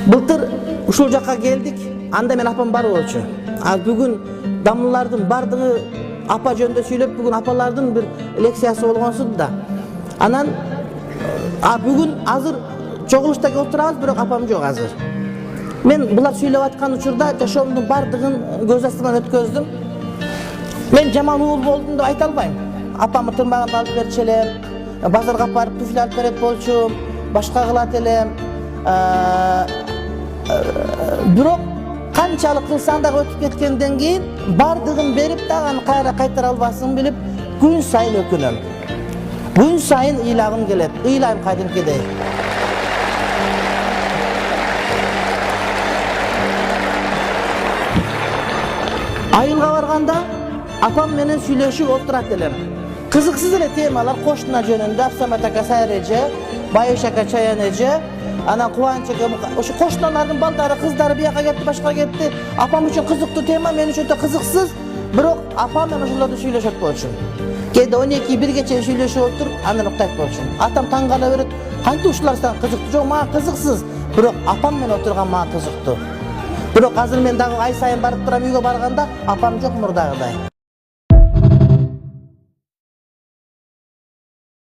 Былтыр ушул жакка келдик, анда мен апам бар болчу. Бүгүн дамлылардын бардыгы апа жөнүндө сүйлөп, бүгүн апалардын бир лекциясы болгонсуд да. Анан бүгүн азыр чогулушта отурабыз, бирок апам жок азыр. Мен булар сүйлөп аткан учурда жашоомдун бардыгын көз астынан өткөздүм. Мен жаман уул болдум деп айта албайм. Апамы тырмагымды алып берчү элем, базарга барып туфли алып берет болчум, башка кылат элем. Бирок канчалык кылсаң дагы өтүп кеткенден кийин бардыгын берип дагы аны кайра кайтара албасын билип күн сайын өкүнөм. Күн сайын ыйлагым келет, ыйлайм кадимкидей. Айылга барганда апам менен сүйлөшүп отурат элем. Кызыксыз эле темалар, кошуна жөнүндө, Абсамат ака сайыр эже, Байыш ака чаян эже, анан Кубанч ака, ошо кошуналардын балдары, кыздары бияка кетти, башка кетти. Апам үчүн кызыктуу тема, мен үчүн өтө кызыксыз, бирок апам менен ошолорду сүйлөшөт болчумун. Кээде 12-1 чейин сүйлөшүп отуруп, анан уктайт болчумун. Атам таң кала берет, кантип ушулар сага кызыктуу? Жок, мага кызыксыз, бирок апам менен отурган мага кызыктуу. Бирок азыр мен дагы ай сайын барып турам, үйгө барганда апам жок мурдагыдай.